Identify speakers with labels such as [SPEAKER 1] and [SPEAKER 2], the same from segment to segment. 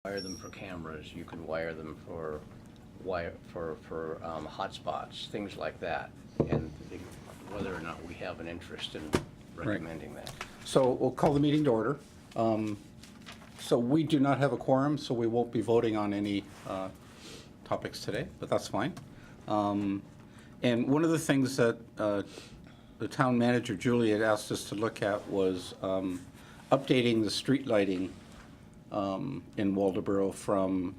[SPEAKER 1] wire them for cameras, you could wire them for hotspots, things like that, and whether or not we have an interest in recommending that.
[SPEAKER 2] So we'll call the meeting to order. So we do not have a quorum, so we won't be voting on any topics today, but that's fine. And one of the things that the town manager, Julie, had asked us to look at was updating the street lighting in Waldoboro from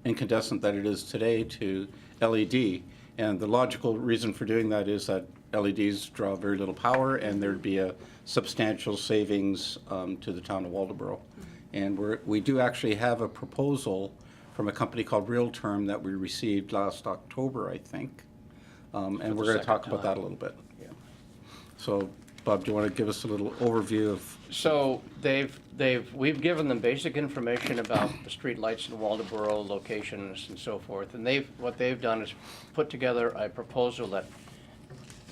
[SPEAKER 2] incandescent that it is today to LED. And the logical reason for doing that is that LEDs draw very little power, and there'd be a substantial savings to the town of Waldoboro. And we do actually have a proposal from a company called Realterm that we received last October, I think. And we're going to talk about that a little bit.
[SPEAKER 1] Yeah.
[SPEAKER 2] So, Bob, do you want to give us a little overview of?
[SPEAKER 1] So we've given them basic information about the street lights in Waldoboro, locations and so forth. And what they've done is put together a proposal that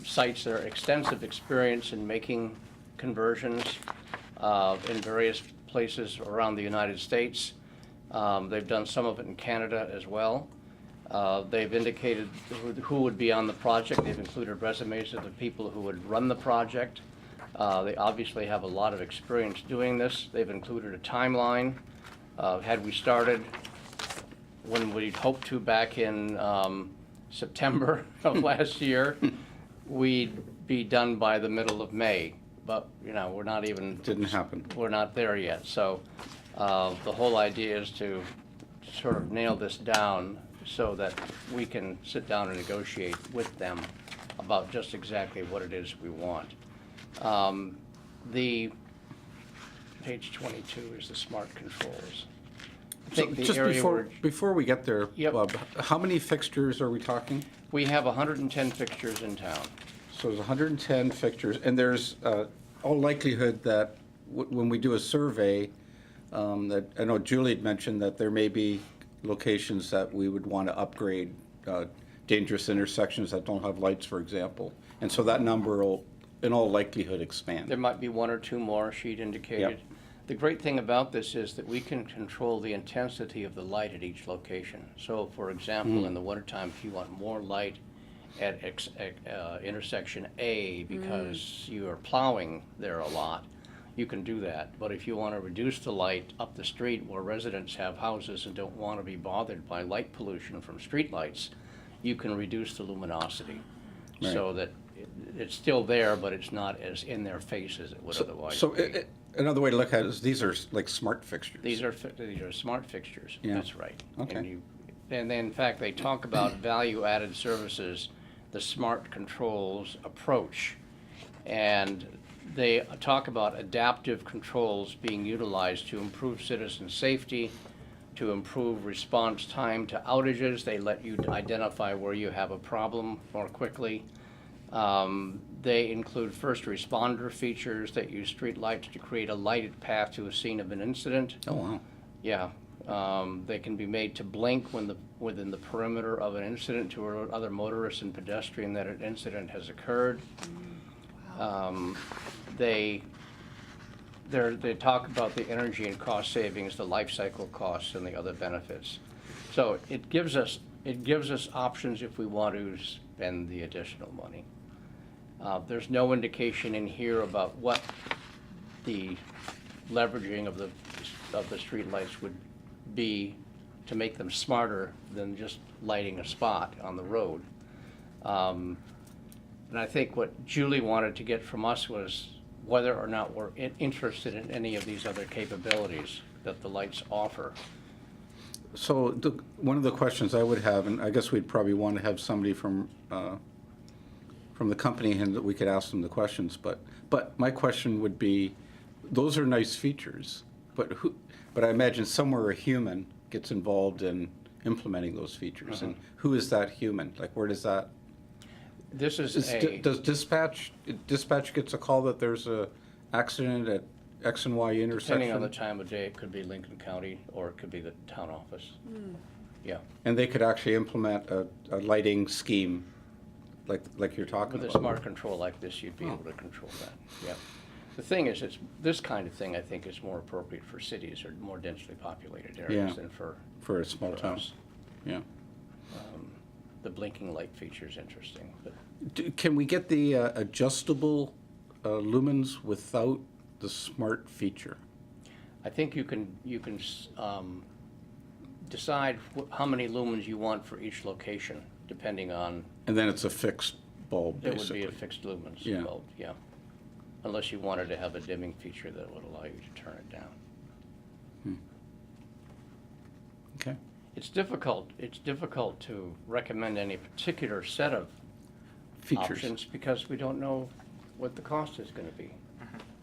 [SPEAKER 1] cites their extensive experience in making conversions in various places around the United States. They've done some of it in Canada as well. They've indicated who would be on the project. They've included resumes of the people who would run the project. They obviously have a lot of experience doing this. They've included a timeline. Had we started when we'd hoped to back in September of last year, we'd be done by the middle of May. But, you know, we're not even...
[SPEAKER 2] Didn't happen.
[SPEAKER 1] We're not there yet. So the whole idea is to sort of nail this down so that we can sit down and negotiate with them about just exactly what it is we want. The page 22 is the smart controls. I think the
[SPEAKER 2] Just
[SPEAKER 1] area
[SPEAKER 2] before we get there,
[SPEAKER 1] Yep.
[SPEAKER 2] Bob, how many fixtures are we talking?
[SPEAKER 1] we have 110 fixtures in town.
[SPEAKER 2] So there's 110 fixtures, and there's all likelihood that when we do a survey, that I know Julie had mentioned that there may be locations that we would want to upgrade, dangerous intersections that don't have lights, for example. And so that number will, in all likelihood, expand.
[SPEAKER 1] There might be one or two more, she'd indicated.
[SPEAKER 2] Yep.
[SPEAKER 1] The great thing about this is that we can control the intensity of the light at each location. So, for example, in the wintertime, if you want more light at intersection A because you are plowing there a lot, you can do that. But if you want to reduce the light up the street where residents have houses and don't want to be bothered by light pollution from street lights, you can reduce the luminosity so that it's still there, but it's not as in their face as it would otherwise
[SPEAKER 2] So
[SPEAKER 1] be.
[SPEAKER 2] another way to look at it is these are like smart fixtures.
[SPEAKER 1] These are smart fixtures.
[SPEAKER 2] Yeah.
[SPEAKER 1] That's right.
[SPEAKER 2] Okay.
[SPEAKER 1] And then, in fact, they talk about value-added services, the smart controls approach, and they talk about adaptive controls being utilized to improve citizen safety, to improve response time to outages. They let you identify where you have a problem more quickly. They include first responder features that use street lights to create a lighted path to a scene of an incident.
[SPEAKER 2] Oh, wow.
[SPEAKER 1] Yeah, they can be made to blink within the perimeter of an incident to alert other motorists and pedestrians that an incident has occurred. They talk about the energy and cost savings, the life cycle costs, and the other benefits. So it gives us options if we want to spend the additional money. There's no indication in here about what the leveraging of the streetlights would be to make them smarter than just lighting a spot on the road. And I think what Julie wanted to get from us was whether or not we're interested in any of these other capabilities that the lights offer.
[SPEAKER 2] So one of the questions I would have, and I guess we'd probably want to have somebody from the company and that we could ask them the questions, but my question would be, those are nice features, but I imagine somewhere a human gets involved in implementing those features, and who is that human? Like, where does that?
[SPEAKER 1] This is
[SPEAKER 2] Does dispatch gets a call that there's a accident at X and Y intersection?
[SPEAKER 1] depending on the time of day, it could be Lincoln County or it could be the town office. Yeah,
[SPEAKER 2] And they could actually implement a lighting scheme like you're talking
[SPEAKER 1] with a
[SPEAKER 2] about?
[SPEAKER 1] smart control like this, you'd be able to control that. Yeah. The thing is, this kind of thing, I think, is more appropriate for cities or more densely populated
[SPEAKER 2] Yeah.
[SPEAKER 1] areas than for
[SPEAKER 2] For a small
[SPEAKER 1] for
[SPEAKER 2] town,
[SPEAKER 1] us.
[SPEAKER 2] yeah.
[SPEAKER 1] The blinking light feature is interesting, but
[SPEAKER 2] Can we get the adjustable lumens without the smart feature?
[SPEAKER 1] I think you can decide how many lumens you want for each location, depending on,
[SPEAKER 2] And then it's a fixed bulb,
[SPEAKER 1] it would
[SPEAKER 2] basically.
[SPEAKER 1] be a fixed lumens
[SPEAKER 2] Yeah.
[SPEAKER 1] bulb, yeah. Unless you wanted to have a dimming feature that would allow you to turn it down.
[SPEAKER 2] Okay.
[SPEAKER 1] It's difficult to recommend any particular set of
[SPEAKER 2] Features.
[SPEAKER 1] options because we don't know what the cost is gonna be.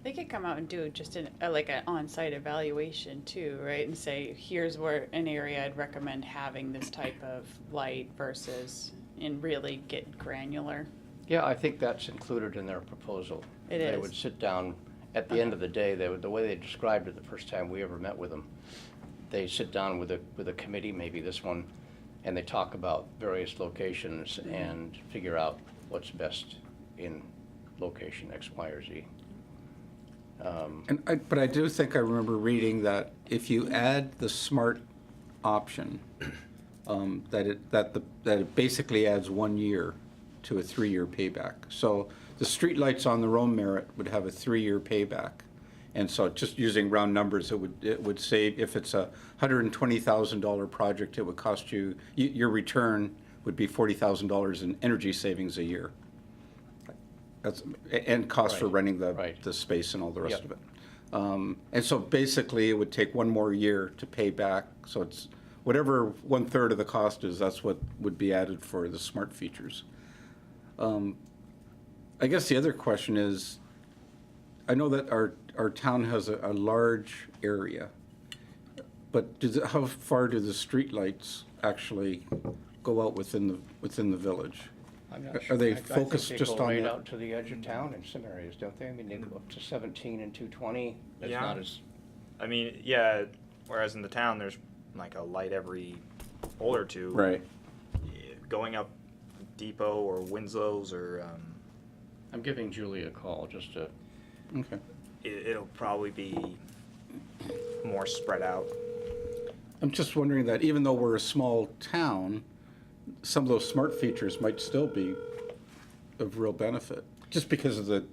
[SPEAKER 3] They could come out and do just like an on-site evaluation too, right? And say, here's where an area I'd recommend having this type of light versus, and really get granular.
[SPEAKER 1] Yeah, I think that's included in their proposal.
[SPEAKER 3] It
[SPEAKER 1] They
[SPEAKER 3] is.
[SPEAKER 1] would sit down, at the end of the day, the way they described it the first time we ever met with them, they sit down with a committee, maybe this one, and they talk about various locations and figure out what's best in location X, Y, or Z.
[SPEAKER 2] But I do think I remember reading that if you add the smart option, that it basically adds 1 year to a 3-year payback. So the streetlights on their own merit would have a 3-year payback. And so just using round numbers, it would save, if it's a $120,000 project, it would cost you, your return would be $40,000 in energy savings a year. That's, and cost for
[SPEAKER 1] Right,
[SPEAKER 2] renting
[SPEAKER 1] right.
[SPEAKER 2] the space and all the rest
[SPEAKER 1] Yep.
[SPEAKER 2] of it. And so basically, it would take 1 more year to pay back. So it's whatever 1/3 of the cost is, that's what would be added for the smart features. I guess the other question is, I know that our town has a large area, but how far do the streetlights actually go out within the village?
[SPEAKER 1] I'm not
[SPEAKER 2] Are
[SPEAKER 1] sure.
[SPEAKER 2] they
[SPEAKER 1] I think
[SPEAKER 2] focused
[SPEAKER 1] they
[SPEAKER 2] just
[SPEAKER 1] go
[SPEAKER 2] on
[SPEAKER 1] right
[SPEAKER 2] the-
[SPEAKER 1] out to the edge of town in some areas, don't they? I mean, they go up to 17 and 220. That's
[SPEAKER 4] Yeah.
[SPEAKER 1] not as,
[SPEAKER 4] I mean, yeah. Whereas in the town, there's like a light every pole or two.
[SPEAKER 2] Right.
[SPEAKER 4] Going up Depot or Winslow's or
[SPEAKER 1] I'm giving Julie a call just to,
[SPEAKER 2] Okay.
[SPEAKER 4] it'll probably be more spread out.
[SPEAKER 2] I'm just wondering that even though we're a small town, some of those smart features might still be of real benefit, just because of the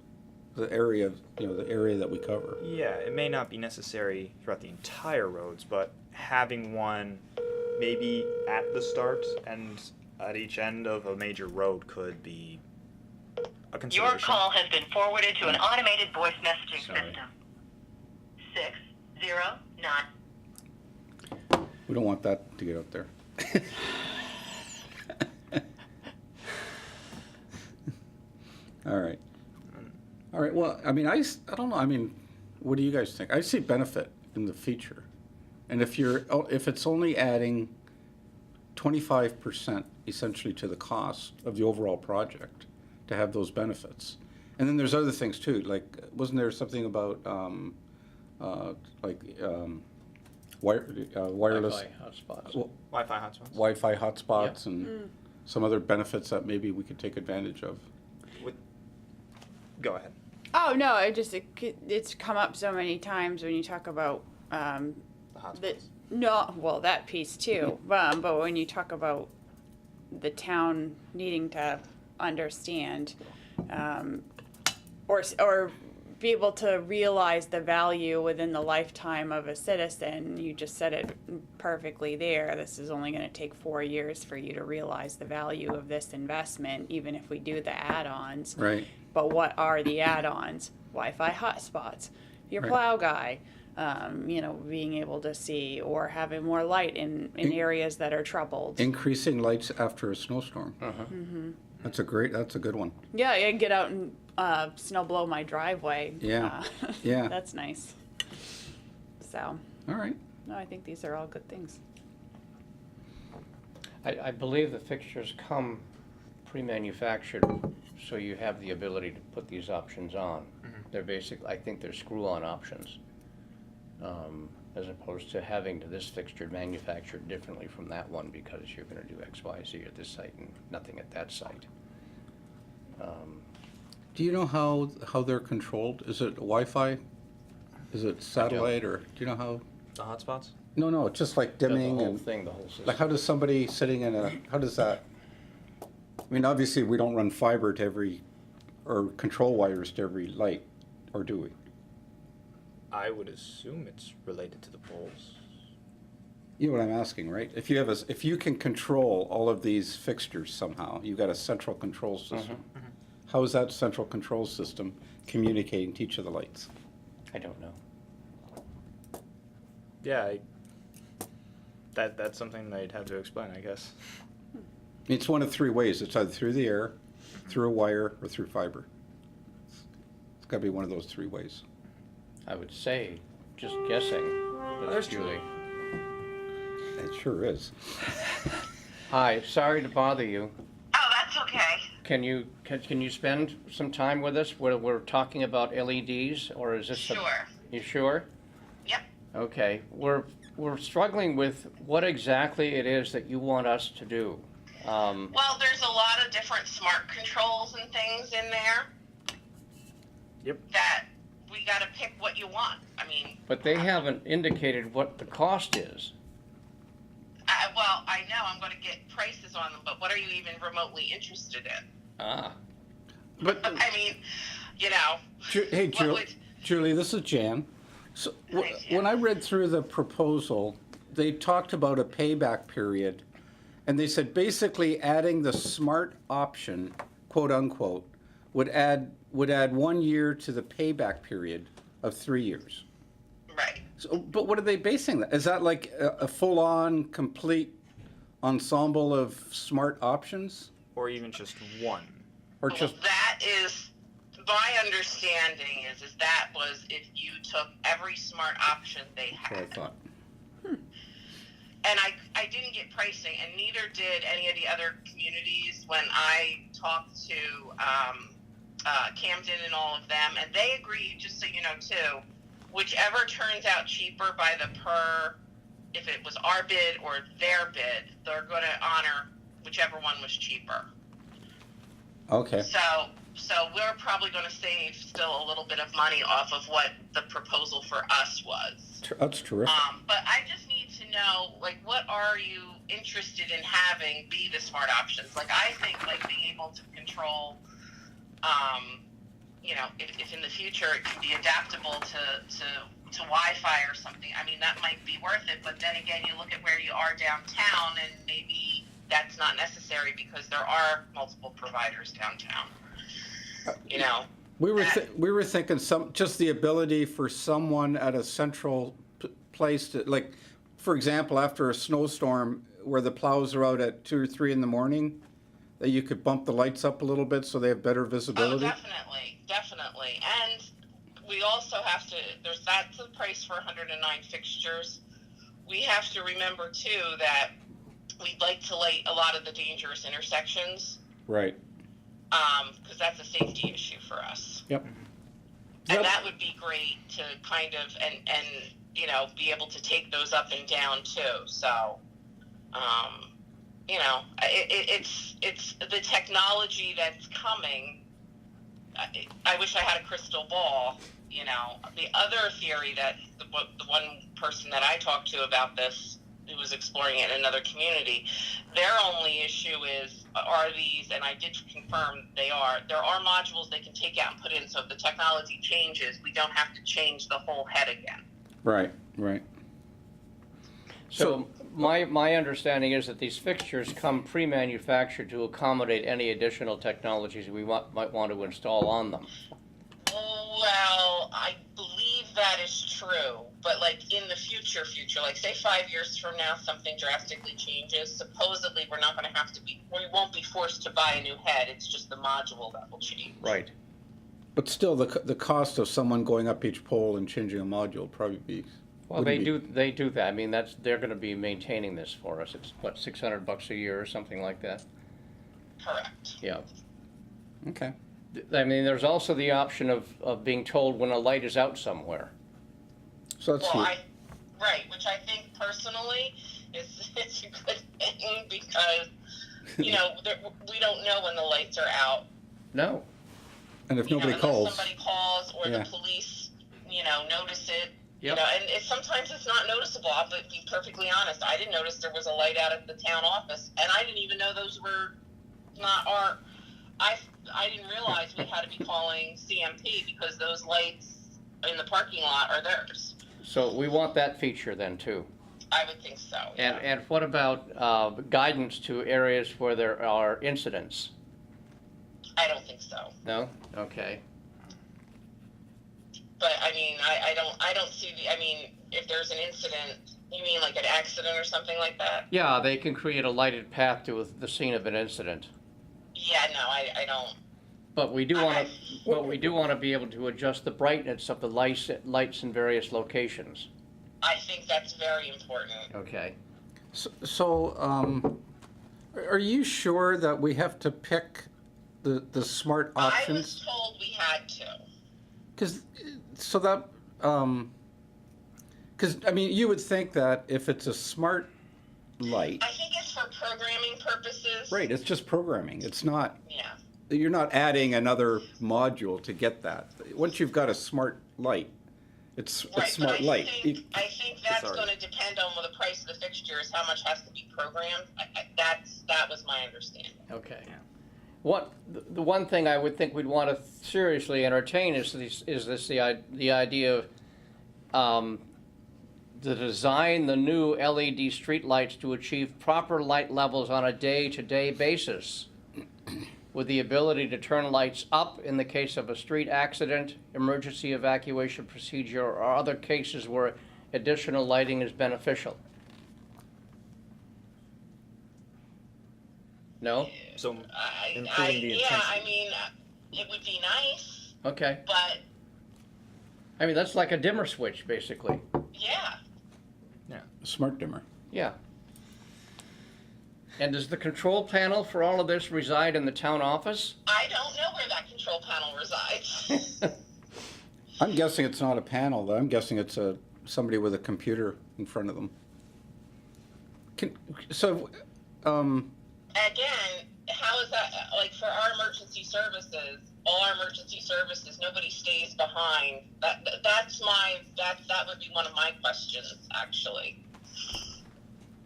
[SPEAKER 2] area, the area that we cover.
[SPEAKER 4] Yeah, it may not be necessary throughout the entire roads, but having one maybe at the start and at each end of a major road could be a consideration.
[SPEAKER 5] Your call has been forwarded to an automated voice messaging
[SPEAKER 1] Sorry.
[SPEAKER 5] system. 609.
[SPEAKER 2] We don't want that to get out there. All right. All right, well, I mean, I don't know, I mean, what do you guys think? I see benefit in the feature. And if it's only adding 25% essentially to the cost of the overall project to have those benefits. And then there's other things too, like, wasn't there something about, wireless
[SPEAKER 1] Wi-Fi hotspots.
[SPEAKER 2] well,
[SPEAKER 4] Wi-Fi hotspots.
[SPEAKER 2] Wi-Fi hotspots and some other benefits that maybe we could take advantage of?
[SPEAKER 4] Go ahead.
[SPEAKER 3] Oh, no, it's come up so many times when you talk about,
[SPEAKER 4] The hotspots.
[SPEAKER 3] that piece too. But when you talk about the town needing to understand, or be able to realize the value within the lifetime of a citizen, you just said it perfectly there. This is only going to take 4 years for you to realize the value of this investment, even if we do the add-ons.
[SPEAKER 2] Right.
[SPEAKER 3] But what are the add-ons? Wi-Fi hotspots, your
[SPEAKER 2] Right.
[SPEAKER 3] plow guy, being able to see, or having more light in areas that are troubled.
[SPEAKER 2] Increasing lights after a snowstorm. That's a good one.
[SPEAKER 3] Yeah, get out and snow blow my driveway.
[SPEAKER 2] Yeah, yeah.
[SPEAKER 3] That's nice. So,
[SPEAKER 2] All right.
[SPEAKER 3] no, I think these are all good things.
[SPEAKER 1] I believe the fixtures come pre-manufactured, so you have the ability to put these options on. They're I think they're screw-on options, as opposed to having this fixture manufactured differently from that one because you're gonna do X, Y, Z at this site and nothing at that site.
[SPEAKER 2] Do you know how they're controlled? Is it Wi-Fi? Is it satellite, or do you know how?
[SPEAKER 4] The hotspots?
[SPEAKER 2] No, it's just like
[SPEAKER 1] The
[SPEAKER 2] dimming
[SPEAKER 1] whole
[SPEAKER 2] and,
[SPEAKER 1] thing, the whole system.
[SPEAKER 2] like, how does somebody sitting in a, how does that? I mean, obviously, we don't run fiber to every, or control wires to every light, or do we?
[SPEAKER 4] I would assume it's related to the poles.
[SPEAKER 2] You know what I'm asking, right? If you have if you can control all of these fixtures somehow, you've got a central control system. How is that central control system communicating to each of the lights?
[SPEAKER 1] I don't know.
[SPEAKER 4] Yeah, that's something they'd have to explain, I guess.
[SPEAKER 2] It's one of three ways. It's either through the air, through a wire, or through fiber. It's got to be one of those three ways.
[SPEAKER 1] I would say, just guessing, that
[SPEAKER 4] There's
[SPEAKER 1] it's Julie.
[SPEAKER 2] It sure is.
[SPEAKER 1] Hi, sorry to bother you.
[SPEAKER 5] Oh, that's okay.
[SPEAKER 1] Can you spend some time with us where we're talking about LEDs, or is this?
[SPEAKER 5] Sure.
[SPEAKER 1] You sure?
[SPEAKER 5] Yep.
[SPEAKER 1] Okay, we're struggling with what exactly it is that you want us to do.
[SPEAKER 5] Well, there's a lot of different smart controls and things in there.
[SPEAKER 4] Yep.
[SPEAKER 5] That we got to pick what you want. I mean,
[SPEAKER 1] But they haven't indicated what the cost is.
[SPEAKER 5] well, I know I'm going to get prices on them, but what are you even remotely interested in?
[SPEAKER 1] Ah,
[SPEAKER 2] But
[SPEAKER 5] I mean, you know.
[SPEAKER 2] Hey,
[SPEAKER 5] what would-
[SPEAKER 2] Julie, this is Jan. So
[SPEAKER 5] Hi, Jan.
[SPEAKER 2] when I read through the proposal, they talked about a payback period, and they said basically adding the smart option, quote unquote, would add 1 year to the payback period of 3 years.
[SPEAKER 5] Right.
[SPEAKER 2] So, but what are they basing that? Is that like a full-on, complete ensemble of smart options,
[SPEAKER 4] Or even just one.
[SPEAKER 2] or
[SPEAKER 5] Well,
[SPEAKER 2] just?
[SPEAKER 5] that is my understanding is that was if you took every smart option they
[SPEAKER 2] That's what I
[SPEAKER 5] had.
[SPEAKER 2] thought.
[SPEAKER 5] And I didn't get pricing, and neither did any of the other communities when I talked to Camden and all of them, and they agreed, just so you know too, whichever turns out cheaper by the per, if it was our bid or their bid, they're going to honor whichever one was cheaper.
[SPEAKER 2] Okay.
[SPEAKER 5] So we're probably going to save still a little bit of money off of what the proposal for us was.
[SPEAKER 2] That's terrific.
[SPEAKER 5] But I just need to know, like, what are you interested in having be the smart options? Like, I think, like, being able to control, you know, if in the future it can be adaptable to Wi-Fi or something, I mean, that might be worth it. But then again, you look at where you are downtown, and maybe that's not necessary because there are multiple providers downtown. You know,
[SPEAKER 2] We were thinking just the ability for someone at a central place to, like, for example, after a snowstorm where the plows are out at 2 or 3 in the morning, that you could bump the lights up a little bit so they have better
[SPEAKER 5] oh,
[SPEAKER 2] visibility.
[SPEAKER 5] definitely. And we also have to, that's the price for 109 fixtures. We have to remember too that we'd like to light a lot of the dangerous intersections,
[SPEAKER 2] Right.
[SPEAKER 5] because that's a safety issue for us.
[SPEAKER 2] Yep.
[SPEAKER 5] And
[SPEAKER 2] Yep.
[SPEAKER 5] that would be great to kind of, and you know, be able to take those up and down too. So, you know, it's the technology that's coming. I wish I had a crystal ball. You know, the other theory that the one person that I talked to about this, who was exploring it in another community, their only issue are these, and I did confirm there are modules they can take out and put in, so if the technology changes, we don't have to change the whole head again.
[SPEAKER 2] Right.
[SPEAKER 1] so my understanding is that these fixtures come pre-manufactured to accommodate any additional technologies we might want to install on them.
[SPEAKER 5] Well, I believe that is true, but like in the future, like say 5 years from now, something drastically changes. Supposedly, we won't be forced to buy a new head. It's just the module that will change.
[SPEAKER 1] Right.
[SPEAKER 2] But still, the cost of someone going up each pole and changing a module would probably be.
[SPEAKER 1] Well, they do that. I mean, they're going to be maintaining this for us. It's what, $600 a year or something like that.
[SPEAKER 5] Correct.
[SPEAKER 1] Yeah.
[SPEAKER 2] Okay.
[SPEAKER 1] I mean, there's also the option of being told when a light is out somewhere.
[SPEAKER 2] So that's
[SPEAKER 5] Well, which I think personally it's a good thing because, you know, we don't know when the lights are out.
[SPEAKER 1] No.
[SPEAKER 2] And if
[SPEAKER 5] you know,
[SPEAKER 2] nobody
[SPEAKER 5] unless
[SPEAKER 2] calls,
[SPEAKER 5] somebody calls or
[SPEAKER 2] Yeah.
[SPEAKER 5] the police, you know, notice it.
[SPEAKER 1] Yep.
[SPEAKER 5] You know, and sometimes it's not noticeable. I'll be perfectly honest. I didn't notice there was a light out at the town office, and I didn't even know those were not our. I didn't realize we had to be calling CMP because those lights in the parking lot are theirs.
[SPEAKER 1] So we want that feature then too.
[SPEAKER 5] I would think so.
[SPEAKER 1] And,
[SPEAKER 5] Yeah.
[SPEAKER 1] and what about guidance to areas where there are incidents?
[SPEAKER 5] I don't think so.
[SPEAKER 1] No? Okay.
[SPEAKER 5] But I mean, I don't see the. I mean, if there's an incident, you mean like an accident or something like that?
[SPEAKER 1] Yeah, they can create a lighted path to the scene of an incident.
[SPEAKER 5] Yeah, no, I don't.
[SPEAKER 1] But we do want to be able to adjust the brightness of the lights in various locations.
[SPEAKER 5] I think that's very important.
[SPEAKER 1] Okay.
[SPEAKER 2] so, are you sure that we have to pick the smart
[SPEAKER 5] I was
[SPEAKER 2] options?
[SPEAKER 5] told we had to.
[SPEAKER 2] Because, so that, because, I mean, you would think that if it's a smart light,
[SPEAKER 5] I think it's for programming purposes.
[SPEAKER 2] right, it's just programming. It's not,
[SPEAKER 5] Yeah.
[SPEAKER 2] you're not adding another module to get that. Once you've got a smart light, it's
[SPEAKER 5] Right,
[SPEAKER 2] smart
[SPEAKER 5] but
[SPEAKER 2] light.
[SPEAKER 5] I think that's
[SPEAKER 4] Sorry.
[SPEAKER 5] going to depend on the price of the fixtures, how much has to be programmed. That was my understanding.
[SPEAKER 1] Okay. The one thing I would think we'd want to seriously entertain is the idea of to design the new LED streetlights to achieve proper light levels on a day-to-day basis, with the ability to turn lights up in the case of a street accident, emergency evacuation procedure, or other cases where additional lighting is beneficial. No?
[SPEAKER 4] So
[SPEAKER 5] Yeah,
[SPEAKER 4] including the intensity.
[SPEAKER 5] I mean, it would be nice,
[SPEAKER 1] Okay.
[SPEAKER 5] but
[SPEAKER 1] I mean, that's like a dimmer switch, basically.
[SPEAKER 5] yeah.
[SPEAKER 2] Smart dimmer.
[SPEAKER 1] Yeah. And does the control panel for all of this reside in the town office?
[SPEAKER 5] I don't know where that control panel resides.
[SPEAKER 2] I'm guessing it's not a panel, though. I'm guessing it's somebody with a computer in front of them.
[SPEAKER 5] Again, how is that, like, for our emergency services, all our emergency services, nobody stays behind. That would be one of my questions, actually.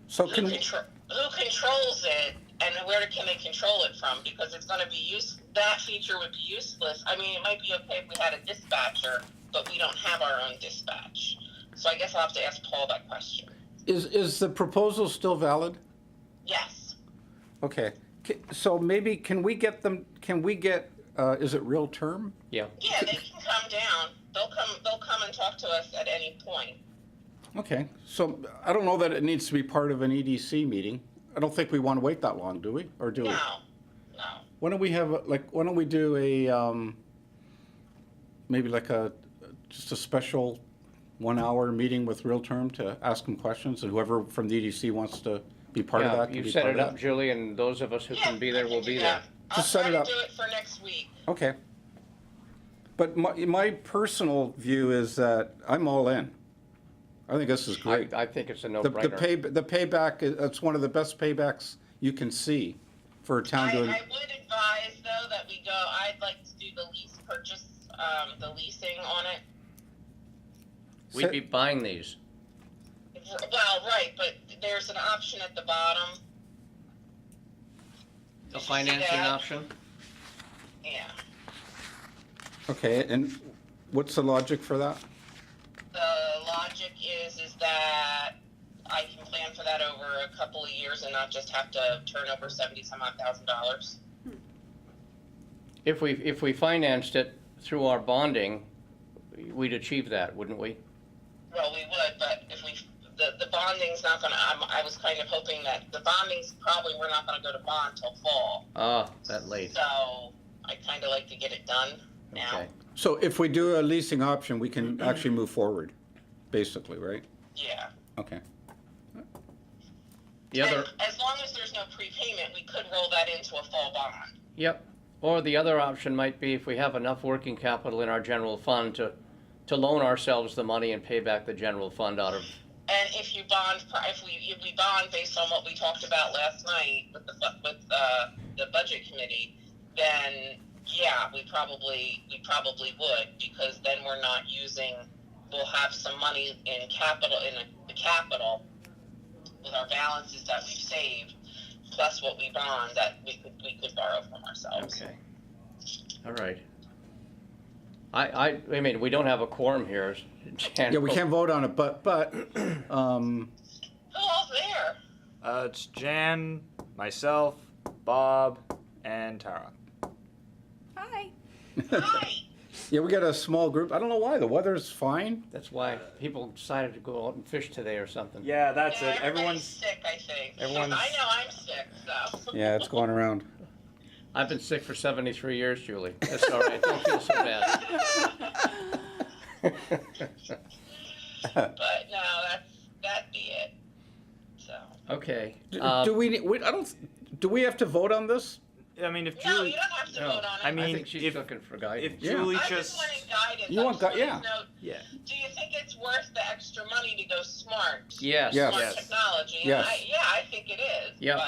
[SPEAKER 2] So
[SPEAKER 5] Who
[SPEAKER 2] can,
[SPEAKER 5] controls it, and where can they control it from? Because it's going to be that feature would be useless. I mean, it might be okay if we had a dispatcher, but we don't have our own dispatch. So I guess I'll have to ask Paul that question.
[SPEAKER 2] is the proposal still valid?
[SPEAKER 5] Yes.
[SPEAKER 2] Okay, so maybe can we get, is it real term?
[SPEAKER 1] Yeah.
[SPEAKER 5] Yeah, they can come down. They'll come and talk to us at any point.
[SPEAKER 2] Okay, so I don't know that it needs to be part of an EDC meeting. I don't think we want to wait that long, do we? Or do we?
[SPEAKER 5] No.
[SPEAKER 2] Why don't we have, why don't we do a, maybe just a special 1 hour meeting with Real Term to ask them questions, and whoever from the EDC wants to be part of
[SPEAKER 1] Yeah,
[SPEAKER 2] that can
[SPEAKER 1] you
[SPEAKER 2] be
[SPEAKER 1] set
[SPEAKER 2] part
[SPEAKER 1] it
[SPEAKER 2] of
[SPEAKER 1] up,
[SPEAKER 2] that.
[SPEAKER 1] Julie, and those of us who can be there
[SPEAKER 5] I
[SPEAKER 1] will
[SPEAKER 5] do
[SPEAKER 1] be
[SPEAKER 5] that.
[SPEAKER 1] there.
[SPEAKER 5] I'll
[SPEAKER 2] Just set
[SPEAKER 5] try
[SPEAKER 2] it
[SPEAKER 5] to
[SPEAKER 2] up.
[SPEAKER 5] do it for next week.
[SPEAKER 2] Okay. But my personal view is that I'm all in. I think this is great.
[SPEAKER 1] I think it's a
[SPEAKER 2] The
[SPEAKER 1] no-brainer.
[SPEAKER 2] the payback, it's one of the best paybacks you can see for a town
[SPEAKER 5] I
[SPEAKER 2] doing.
[SPEAKER 5] would advise, though, that we go, I'd like to do the lease purchase, the leasing on it.
[SPEAKER 1] We'd be buying these.
[SPEAKER 5] Well, right, but there's an option at the bottom.
[SPEAKER 1] The
[SPEAKER 5] Did you see
[SPEAKER 1] financing
[SPEAKER 5] that?
[SPEAKER 1] option?
[SPEAKER 5] Yeah.
[SPEAKER 2] Okay, and what's the logic for that?
[SPEAKER 5] The logic is that I can plan for that over a couple of years and not just have to turn over $70,000.
[SPEAKER 1] If we financed it through our bonding, we'd achieve that, wouldn't we?
[SPEAKER 5] Well, we would, but if the bonding's not gonna, I was kind of hoping that the bonding's probably, we're not gonna go to bond till fall.
[SPEAKER 1] Ah, that late.
[SPEAKER 5] So I kind of like to get it done now.
[SPEAKER 1] Okay.
[SPEAKER 2] So if we do a leasing option, we can actually move forward, basically, right?
[SPEAKER 5] Yeah.
[SPEAKER 2] Okay.
[SPEAKER 1] The other,
[SPEAKER 5] And as long as there's no prepayment, we could roll that into a fall bond.
[SPEAKER 1] yep. Or the other option might be if we have enough working capital in our general fund to loan ourselves the money and pay back the general fund out of,
[SPEAKER 5] And if you bond, if we bond based on what we talked about last night with the budget committee, then yeah, we probably would, because then we're not using. We'll have some money in capital the capital with our balances that we've saved, plus what we bond that we could borrow from ourselves.
[SPEAKER 1] Okay. All right. I mean, we don't have a quorum here. Jan.
[SPEAKER 2] Yeah, we can't vote on it, but,
[SPEAKER 5] Who all's there?
[SPEAKER 4] It's Jan, myself, Bob, and Tara.
[SPEAKER 3] Hi.
[SPEAKER 5] Hi.
[SPEAKER 2] yeah, we got a small group. I don't know why, the weather's fine.
[SPEAKER 1] That's why people decided to go out and fish today or something.
[SPEAKER 4] Yeah, that's
[SPEAKER 5] Yeah,
[SPEAKER 4] it.
[SPEAKER 5] everybody's sick, I think.
[SPEAKER 4] everyone's-
[SPEAKER 5] I know I'm sick, so.
[SPEAKER 2] Yeah, it's going around.
[SPEAKER 1] I've been sick for 73 years, Julie. That's all right. Don't feel so bad.
[SPEAKER 5] But no, that'd be it. So.
[SPEAKER 1] Okay.
[SPEAKER 2] Do we have to vote on this?
[SPEAKER 4] I mean, if
[SPEAKER 5] No,
[SPEAKER 4] Julie,
[SPEAKER 5] you don't have to
[SPEAKER 1] No,
[SPEAKER 5] vote on it.
[SPEAKER 4] I mean,
[SPEAKER 1] I think she's
[SPEAKER 4] if-
[SPEAKER 1] looking for guidance.
[SPEAKER 4] if
[SPEAKER 2] Yeah.
[SPEAKER 4] Julie
[SPEAKER 5] I
[SPEAKER 4] just,
[SPEAKER 5] wanting guidance.
[SPEAKER 2] You
[SPEAKER 5] I
[SPEAKER 2] want
[SPEAKER 5] just wanted
[SPEAKER 2] yeah.
[SPEAKER 5] to know,
[SPEAKER 4] yeah,
[SPEAKER 5] do you think it's worth the extra money to go smart?
[SPEAKER 1] Yes.
[SPEAKER 2] Yes.
[SPEAKER 5] Smart
[SPEAKER 4] Yes.
[SPEAKER 5] technology. And
[SPEAKER 2] Yes.
[SPEAKER 5] I think it is.
[SPEAKER 1] Yep.
[SPEAKER 5] But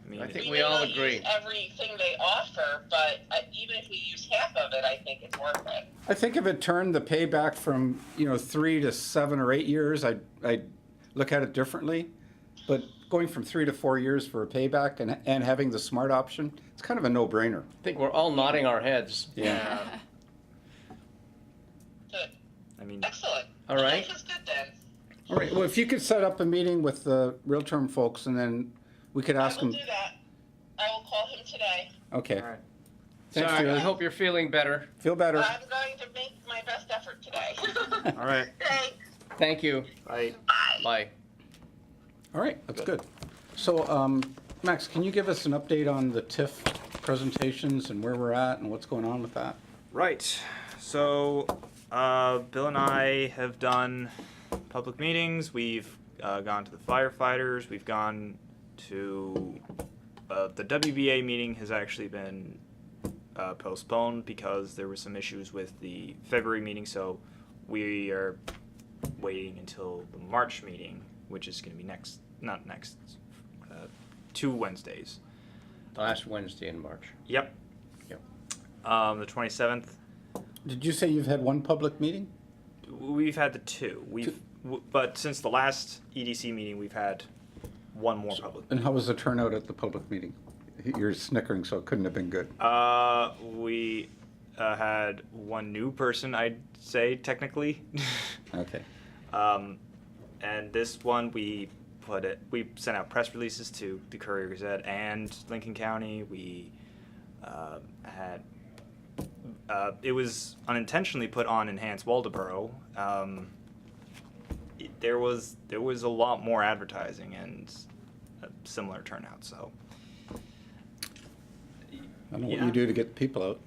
[SPEAKER 4] I mean,
[SPEAKER 1] I think
[SPEAKER 5] we
[SPEAKER 1] we
[SPEAKER 5] may
[SPEAKER 1] all
[SPEAKER 5] not
[SPEAKER 1] agree.
[SPEAKER 5] use everything they offer, but even if we use half of it, I think it's worth it.
[SPEAKER 2] I think if it turned the payback from 3 to 7 or 8 years, I'd look at it differently. But going from 3 to 4 years for a payback and having the smart option, it's kind of a no-brainer.
[SPEAKER 1] I think we're all nodding our heads.
[SPEAKER 4] yeah,
[SPEAKER 5] Good.
[SPEAKER 4] I mean,
[SPEAKER 5] Excellent.
[SPEAKER 1] All right.
[SPEAKER 5] Life is good then.
[SPEAKER 2] All right. Well, if you could set up a meeting with the Real Term folks, and then we could ask
[SPEAKER 5] I will
[SPEAKER 2] them.
[SPEAKER 5] do that. I will call him today.
[SPEAKER 2] Okay.
[SPEAKER 4] all right.
[SPEAKER 2] Thanks,
[SPEAKER 1] Sorry, I
[SPEAKER 2] Julie.
[SPEAKER 1] hope you're feeling better.
[SPEAKER 2] Feel better.
[SPEAKER 5] I'm going to make my best effort today.
[SPEAKER 4] All right.
[SPEAKER 5] Thanks.
[SPEAKER 1] Thank you.
[SPEAKER 4] Bye.
[SPEAKER 5] Bye.
[SPEAKER 1] Bye.
[SPEAKER 2] All right. That's good. So, Max, can you give us an update on the TIF presentations and where we're at and what's going on with that?
[SPEAKER 4] Right. So, Bill and I have done public meetings. We've gone to the firefighters. We've gone to the WBA meeting has actually been postponed because there were some issues with the February meeting. So, we are waiting until the March meeting, which is going to be not next, 2 Wednesdays.
[SPEAKER 1] Last Wednesday in March.
[SPEAKER 4] Yep.
[SPEAKER 1] Yep.
[SPEAKER 4] The 27th.
[SPEAKER 2] Did you say you've had one public meeting?
[SPEAKER 4] We've had the 2. But since the last EDC meeting, we've had one more public.
[SPEAKER 2] And how was the turnout at the public meeting? You're snickering, so it couldn't have been good.
[SPEAKER 4] We had one new person, I'd say, technically.
[SPEAKER 2] Okay.
[SPEAKER 4] And this one, we sent out press releases to the Courier Gazette and Lincoln County. We had, it was unintentionally put on Enhance Waldoboro. There was a lot more advertising and a similar turnout, so.
[SPEAKER 2] I don't know
[SPEAKER 4] Yeah.
[SPEAKER 2] what you do to get people out.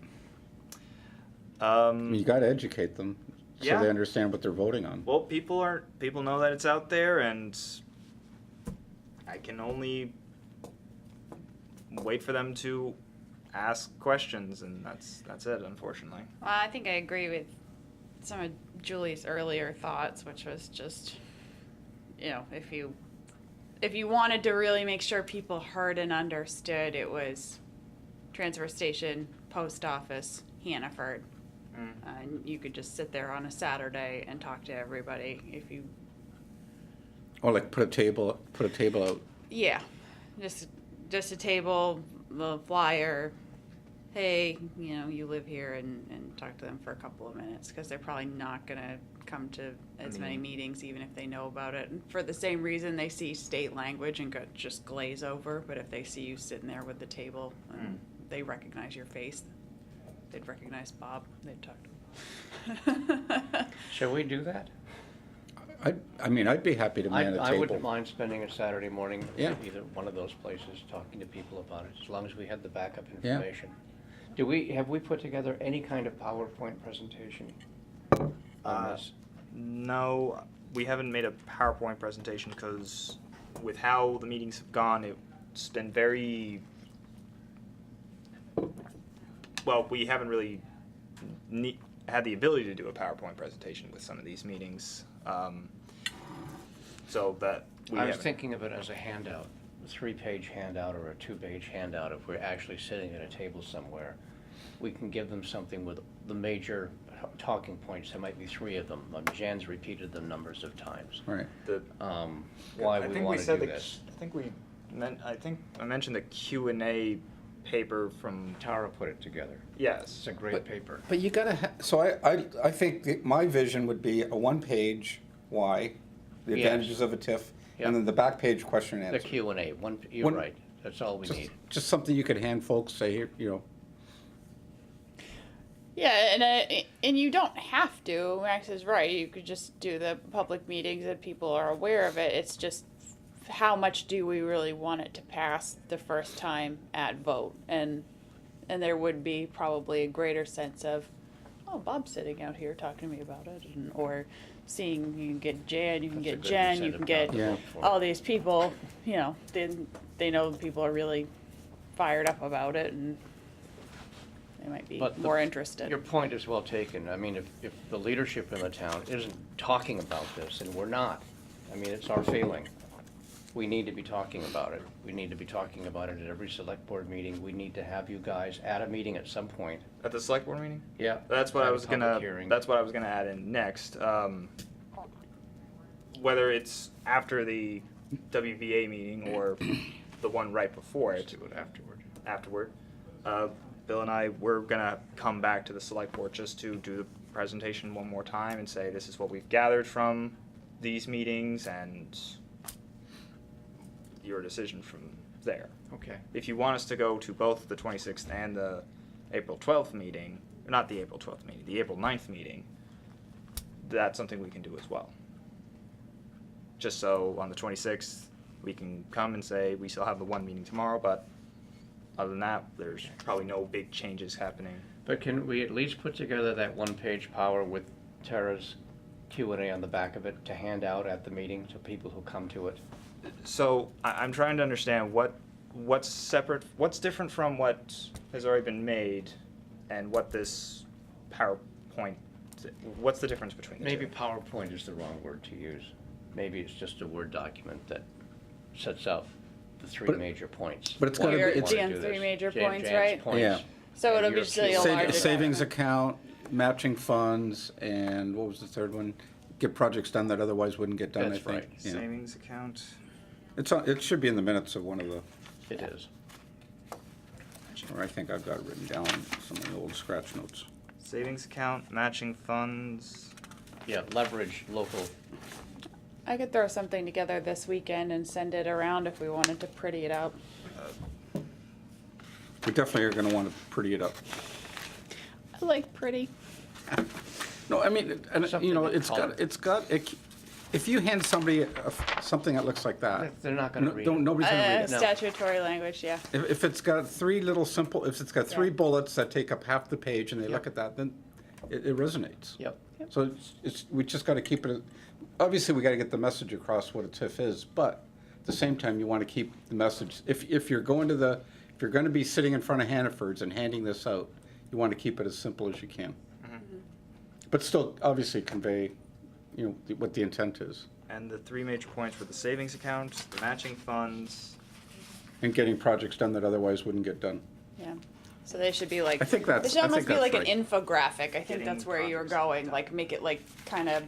[SPEAKER 2] I mean, you got to educate them so
[SPEAKER 4] Yeah.
[SPEAKER 2] they understand what they're voting on.
[SPEAKER 4] Well, people know that it's out there, and I can only wait for them to ask questions, and that's it, unfortunately.
[SPEAKER 3] Well, I think I agree with some of Julie's earlier thoughts, which was just, if you wanted to really make sure people heard and understood, it was transfer station, post office, Hannaford. And you could just sit there on a Saturday and talk to everybody if you,
[SPEAKER 2] Or like put a table out.
[SPEAKER 3] yeah, just a table, the flyer. Hey, you live here, and talk to them for a couple of minutes, because they're probably not gonna come to as many meetings, even if they know about it. And for the same reason, they see state language and just glaze over. But if they see you sitting there with the table and they recognize your face, they'd recognize Bob. They'd talk to him.
[SPEAKER 1] Shall we do that?
[SPEAKER 2] I mean, I'd be happy to man a
[SPEAKER 1] I
[SPEAKER 2] table.
[SPEAKER 1] wouldn't mind spending a Saturday morning
[SPEAKER 2] Yeah.
[SPEAKER 1] at either one of those places talking to people about it, as long as we had the backup
[SPEAKER 2] Yeah.
[SPEAKER 1] information. Have we put together any kind of PowerPoint presentation on this?
[SPEAKER 4] No, we haven't made a PowerPoint presentation because with how the meetings have gone, it's been very well. We haven't really had the ability to do a PowerPoint presentation with some of these meetings, so that we
[SPEAKER 1] I was
[SPEAKER 4] haven't.
[SPEAKER 1] thinking of it as a handout. 3-page handout or a 2-page handout, if we're actually sitting at a table somewhere, we can give them something with the major talking points. There might be 3 of them. Jan's repeated them numbers of times.
[SPEAKER 2] Right.
[SPEAKER 1] Why
[SPEAKER 4] I
[SPEAKER 1] we
[SPEAKER 4] think
[SPEAKER 1] want
[SPEAKER 4] we
[SPEAKER 1] to
[SPEAKER 4] said
[SPEAKER 1] do
[SPEAKER 4] the,
[SPEAKER 1] this.
[SPEAKER 4] I think I mentioned the Q&A paper from,
[SPEAKER 1] Tara put it together.
[SPEAKER 4] yes.
[SPEAKER 1] It's a great paper.
[SPEAKER 2] But you gotta, so I think my vision would be a 1-page why, the
[SPEAKER 1] Yes.
[SPEAKER 2] advantages of a TIF,
[SPEAKER 1] Yep.
[SPEAKER 2] and then the back page question and
[SPEAKER 1] The
[SPEAKER 2] answer.
[SPEAKER 1] Q&A, you're
[SPEAKER 2] One-
[SPEAKER 1] right. That's all we need.
[SPEAKER 2] Just something you could hand folks, say, here,
[SPEAKER 3] Yeah, and you don't have to. Max is right. You could just do the public meetings and people are aware of it. It's just how much do we really want it to pass the first time at vote, and there would be probably a greater sense of, oh, Bob's sitting out here talking to me about it, or seeing you can get Jan, you can
[SPEAKER 1] That's a
[SPEAKER 3] get
[SPEAKER 1] good
[SPEAKER 3] Jen, you
[SPEAKER 1] incentive
[SPEAKER 3] can get
[SPEAKER 1] crowd to
[SPEAKER 2] Yeah.
[SPEAKER 1] vote for.
[SPEAKER 3] all these people. You know, they know people are really fired up about it, and they might be
[SPEAKER 1] But
[SPEAKER 3] more interested.
[SPEAKER 1] Your point is well taken. I mean, if the leadership in the town isn't talking about this, and we're not, I mean, it's our failing. We need to be talking about it. We need to be talking about it at every select board meeting. We need to have you guys at a meeting at some point.
[SPEAKER 4] At the select board meeting?
[SPEAKER 1] Yeah.
[SPEAKER 4] That's what I
[SPEAKER 1] have a
[SPEAKER 4] was
[SPEAKER 1] public
[SPEAKER 4] gonna.
[SPEAKER 1] hearing.
[SPEAKER 4] That's what I was gonna add in next. Whether it's after the WVA meeting or the one right before
[SPEAKER 1] Let's
[SPEAKER 4] it,
[SPEAKER 1] do it afterward.
[SPEAKER 4] afterward, Bill and I we're gonna come back to the select board just to do the presentation one more time and say this is what we've gathered from these meetings and your decision from there.
[SPEAKER 1] Okay.
[SPEAKER 4] If you want us to go to both the 26th and the April 12th meeting, or not the April 12th meeting, the April 9th meeting, that's something we can do as well. Just so on the 26th, we can come and say we still have the one meeting tomorrow, but other than that, there's probably no big changes happening.
[SPEAKER 1] But can we at least put together that 1-page power with Tara's Q&A on the back of it to hand out at the meeting to people who come to it?
[SPEAKER 4] So I'm trying to understand what's separate, what's different from what has already been made, and what this PowerPoint. What's the difference between the
[SPEAKER 1] Maybe
[SPEAKER 4] two?
[SPEAKER 1] PowerPoint is the wrong word to use. Maybe it's just a Word document that sets out the 3
[SPEAKER 2] But-
[SPEAKER 1] major points.
[SPEAKER 2] but it's
[SPEAKER 1] Why
[SPEAKER 2] gotta
[SPEAKER 1] we
[SPEAKER 2] be-
[SPEAKER 1] wanna
[SPEAKER 2] it's-
[SPEAKER 1] do
[SPEAKER 3] Jan's
[SPEAKER 1] this.
[SPEAKER 3] 3 major points,
[SPEAKER 1] Jan's
[SPEAKER 3] right?
[SPEAKER 1] points
[SPEAKER 2] Yeah.
[SPEAKER 3] So
[SPEAKER 1] and
[SPEAKER 3] it'll be
[SPEAKER 1] your
[SPEAKER 3] still a
[SPEAKER 1] Q&A.
[SPEAKER 3] larger
[SPEAKER 2] savings
[SPEAKER 3] document.
[SPEAKER 2] account, matching funds, and what was the third one? Get projects done that otherwise wouldn't get done, I
[SPEAKER 1] That's
[SPEAKER 2] think.
[SPEAKER 1] right.
[SPEAKER 2] Yeah.
[SPEAKER 4] Savings account.
[SPEAKER 2] It should be in the minutes of one of the,
[SPEAKER 1] It is.
[SPEAKER 2] or I think I've got it written down, some of the old scratch notes.
[SPEAKER 4] Savings account, matching funds.
[SPEAKER 1] Yeah, leverage local.
[SPEAKER 3] I could throw something together this weekend and send it around if we wanted to pretty it up.
[SPEAKER 2] We definitely are gonna wanna pretty it up.
[SPEAKER 3] I like pretty.
[SPEAKER 2] No, I mean, and,
[SPEAKER 1] Something to
[SPEAKER 2] it's got, if you hand somebody something that looks like that,
[SPEAKER 1] They're not gonna read it.
[SPEAKER 2] nobody's gonna read it.
[SPEAKER 1] No.
[SPEAKER 3] Statutory language, yeah.
[SPEAKER 2] If it's got three little simple, if it's got 3
[SPEAKER 3] Yeah.
[SPEAKER 2] bullets that take up half the page and they look
[SPEAKER 1] Yep.
[SPEAKER 2] at that, then it resonates.
[SPEAKER 1] Yep.
[SPEAKER 2] So we just gotta keep it, obviously, we gotta get the message across what a TIF is, but at the same time, you wanna keep the message, if you're gonna be sitting in front of Hannaford's and handing this out, you wanna keep it as simple as you can. But still, obviously convey, what the intent is,
[SPEAKER 4] And the 3 major points were the savings account, the matching funds.
[SPEAKER 2] and getting projects done that otherwise wouldn't get done.
[SPEAKER 3] Yeah. So they should be like,
[SPEAKER 2] I think that's-
[SPEAKER 3] they should
[SPEAKER 2] I
[SPEAKER 3] almost
[SPEAKER 2] think
[SPEAKER 3] be like
[SPEAKER 2] that's
[SPEAKER 3] an infographic. I think
[SPEAKER 4] Getting
[SPEAKER 3] that's where you were
[SPEAKER 4] projects
[SPEAKER 3] going,
[SPEAKER 4] done.
[SPEAKER 3] like make it like kind of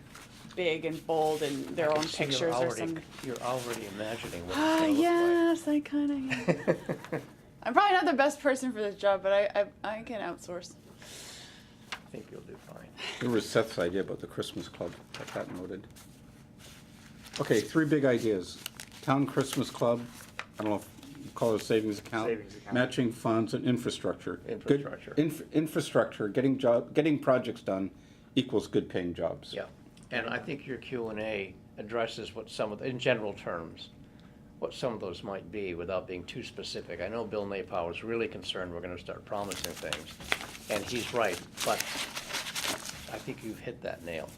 [SPEAKER 3] big and bold and their
[SPEAKER 1] I
[SPEAKER 3] own
[SPEAKER 1] can see
[SPEAKER 3] pictures or something.
[SPEAKER 1] You're already imagining what it's
[SPEAKER 3] Ah,
[SPEAKER 1] gonna look
[SPEAKER 3] yes, I kind of am.
[SPEAKER 1] like.
[SPEAKER 3] I'm probably not the best person for this job, but I can outsource.
[SPEAKER 1] I think you'll do fine.
[SPEAKER 2] There was Seth's idea about the Christmas club, got that noted. Okay, 3 big ideas. Town Christmas Club, I don't know if you call it a savings account.
[SPEAKER 4] Savings account.
[SPEAKER 2] Matching funds and infrastructure. Good
[SPEAKER 1] Infrastructure.
[SPEAKER 2] Infrastructure, getting projects done equals good paying jobs.
[SPEAKER 1] Yeah, and I think your Q&A addresses what some of, in general terms, what some of those might be without being too specific. I know Bill Napow is really concerned we're gonna start promising things, and he's right, but I think you've hit that nail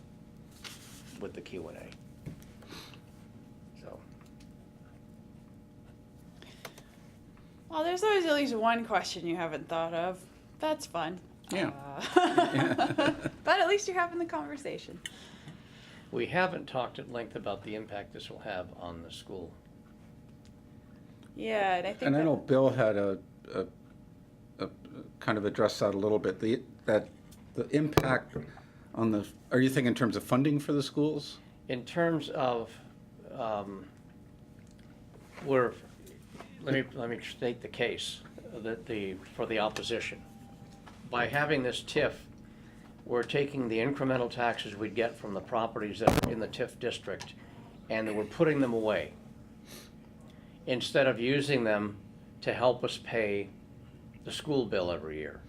[SPEAKER 1] with the Q&A. So,
[SPEAKER 3] Well, there's always at least one question you haven't thought of. That's fun.
[SPEAKER 2] Yeah.
[SPEAKER 3] But at least you're having the conversation.
[SPEAKER 1] we haven't talked at length about the impact this will have on the school.
[SPEAKER 3] Yeah, and I think
[SPEAKER 2] And I
[SPEAKER 3] that-
[SPEAKER 2] know Bill had a kind of addressed that a little bit, the impact on the, are you thinking in terms of funding for the schools?
[SPEAKER 1] In terms of, let me state the case, for the opposition. By having this TIF, we're taking the incremental taxes we'd get from the properties that are in the TIF district, and we're putting them away, instead of using them to help us pay the school bill every year.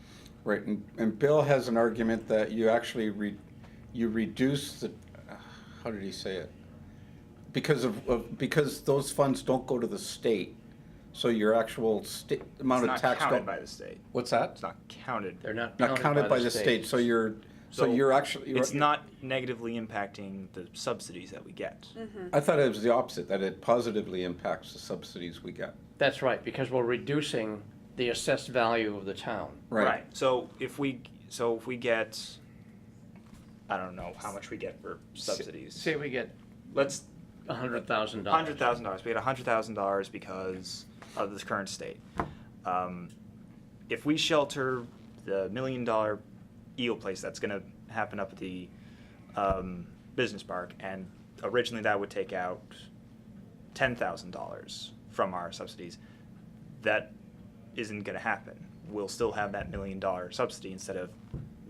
[SPEAKER 2] Right, and Bill has an argument that you actually you reduce the, how did he say it? Because those funds don't go to the state, so your actual amount
[SPEAKER 4] It's
[SPEAKER 2] of
[SPEAKER 4] not
[SPEAKER 2] tax.
[SPEAKER 4] counted by the state.
[SPEAKER 2] What's that?
[SPEAKER 4] It's not counted.
[SPEAKER 1] They're not
[SPEAKER 2] Not counted by the state, so you're actually.
[SPEAKER 4] It's not negatively impacting the subsidies that we get.
[SPEAKER 2] I thought it was the opposite, that it positively impacts the subsidies we get.
[SPEAKER 1] That's right, because we're reducing the assessed value of the town.
[SPEAKER 2] Right.
[SPEAKER 4] So if we get, I don't know how much we get for subsidies.
[SPEAKER 1] Say we get
[SPEAKER 4] Let's
[SPEAKER 1] $100,000.
[SPEAKER 4] $100,000. We get $100,000 because of this current state. If we shelter the $1 million eel place that's going to happen up at the business park, and originally that would take out $10,000 from our subsidies, that isn't going to happen. We'll still have that $1 million subsidy instead of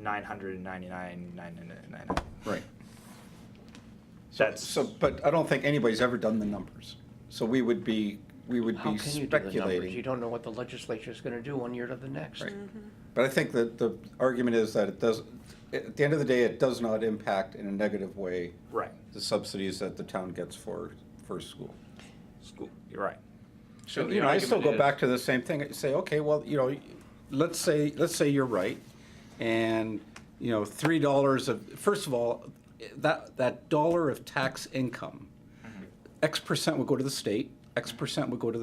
[SPEAKER 4] $999,999.
[SPEAKER 2] Right.
[SPEAKER 4] That's
[SPEAKER 2] But I don't think anybody's ever done the numbers. So we would be
[SPEAKER 1] How can you do the numbers? You
[SPEAKER 2] speculating.
[SPEAKER 1] don't know what the legislature is going to do one year to the next.
[SPEAKER 2] Right. But I think that the argument is that it does, at the end of the day, it does not impact in a negative way
[SPEAKER 4] right.
[SPEAKER 2] the subsidies that the town gets for school.
[SPEAKER 4] School. You're right.
[SPEAKER 1] So
[SPEAKER 2] You
[SPEAKER 1] the
[SPEAKER 2] know, I still go
[SPEAKER 1] argument
[SPEAKER 2] back
[SPEAKER 1] is-
[SPEAKER 2] to the same thing, I say, okay, well, you know, let's say you're right, and, you know, $3 of, first of all, that dollar of tax income, X percent would go to the state, X percent would go to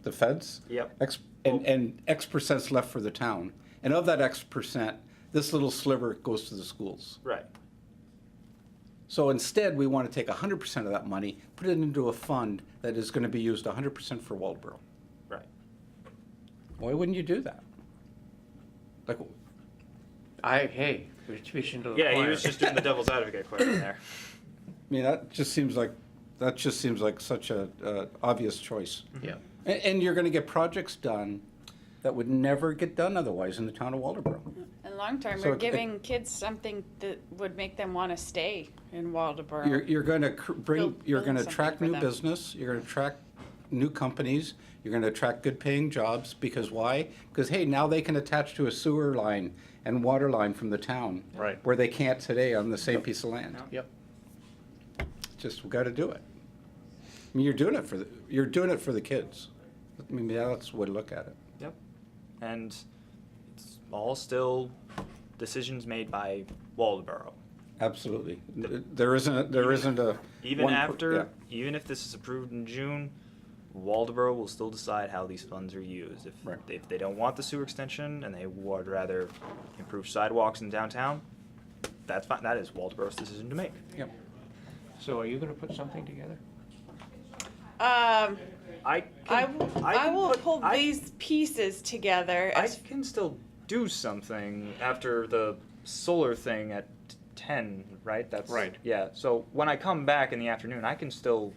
[SPEAKER 2] the feds.
[SPEAKER 4] Yep.
[SPEAKER 2] And X percent's left for the town. And of that X percent, this little sliver goes to the schools.
[SPEAKER 4] Right.
[SPEAKER 2] So instead, we want to take 100% of that money, put it into a fund that is going to be used 100% for Waldeboro.
[SPEAKER 4] Right.
[SPEAKER 2] Why wouldn't you do that? Like,
[SPEAKER 1] Hey, we're speaking to the
[SPEAKER 4] Yeah, he
[SPEAKER 1] choir.
[SPEAKER 4] was just doing the devil's advocate question there.
[SPEAKER 2] I mean, that just seems like such a obvious choice.
[SPEAKER 1] Yeah.
[SPEAKER 2] And you're going to get projects done that would never get done otherwise in the town of Waldeboro.
[SPEAKER 3] And long term,
[SPEAKER 2] So
[SPEAKER 3] we're
[SPEAKER 2] it-
[SPEAKER 3] giving kids something that would make them want to stay in Waldeboro.
[SPEAKER 2] You're going to you're going to
[SPEAKER 3] Building
[SPEAKER 2] attract
[SPEAKER 3] something
[SPEAKER 2] new
[SPEAKER 3] for them.
[SPEAKER 2] business. You're going to attract new companies. You're going to attract good-paying jobs because why? Because hey, now they can attach to a sewer line and water line from the town,
[SPEAKER 1] Right.
[SPEAKER 2] where they can't today on the same piece of land.
[SPEAKER 1] Yep.
[SPEAKER 2] Just we got to do it. I mean, you're doing it for the kids. I mean, yeah, that's the way to look at it.
[SPEAKER 4] Yep. And it's all still decisions made by Waldeboro.
[SPEAKER 2] Absolutely. There isn't a
[SPEAKER 4] Even
[SPEAKER 2] one
[SPEAKER 4] after, even if this is approved in June, Waldeboro will still decide how these funds are used.
[SPEAKER 2] Right.
[SPEAKER 4] If they don't want the sewer extension and they would rather improve sidewalks in downtown, that's fine. That is Waldeboro's decision to make.
[SPEAKER 2] Yep.
[SPEAKER 1] So are you going to put something together?
[SPEAKER 3] Um,
[SPEAKER 4] I
[SPEAKER 3] I
[SPEAKER 4] can,
[SPEAKER 3] will,
[SPEAKER 4] I
[SPEAKER 3] I
[SPEAKER 4] can
[SPEAKER 3] will
[SPEAKER 4] put-
[SPEAKER 3] pull
[SPEAKER 4] I-
[SPEAKER 3] these pieces together.
[SPEAKER 4] I
[SPEAKER 3] As,
[SPEAKER 4] can still do something after the solar thing at 10, right? That's
[SPEAKER 1] Right.
[SPEAKER 4] Yeah. So when I come back in the afternoon, I can still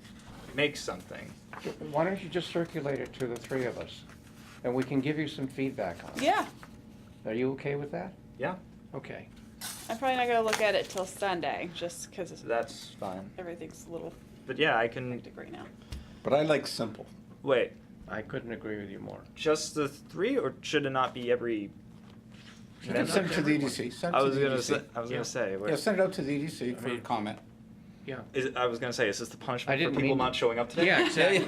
[SPEAKER 4] make something.
[SPEAKER 1] Why don't you just circulate it to the three of us, and we can give you some feedback on it?
[SPEAKER 3] yeah,
[SPEAKER 1] Are you okay with that?
[SPEAKER 4] Yeah,
[SPEAKER 1] Okay.
[SPEAKER 3] I'm probably not gonna look at it till Sunday, just because
[SPEAKER 4] that's fine.
[SPEAKER 3] everything's a little
[SPEAKER 4] But yeah, I can
[SPEAKER 3] hectic right now.
[SPEAKER 2] But I like simple.
[SPEAKER 4] wait.
[SPEAKER 1] I couldn't agree with you more.
[SPEAKER 4] Just the 3, or should it not be every?
[SPEAKER 2] You can send it to the EDC. Send it
[SPEAKER 4] I
[SPEAKER 2] to
[SPEAKER 4] was
[SPEAKER 2] the
[SPEAKER 4] gonna
[SPEAKER 2] EDC.
[SPEAKER 4] say. I was
[SPEAKER 1] Yeah.
[SPEAKER 4] gonna say. Wait,
[SPEAKER 2] Yeah, send it out to the EDC for
[SPEAKER 1] I mean-
[SPEAKER 2] comment.
[SPEAKER 1] Yeah.
[SPEAKER 4] I was gonna say, is this the
[SPEAKER 1] I
[SPEAKER 4] punishment for
[SPEAKER 1] didn't
[SPEAKER 4] people
[SPEAKER 1] mean-
[SPEAKER 4] not showing up today?
[SPEAKER 1] Yeah, exactly.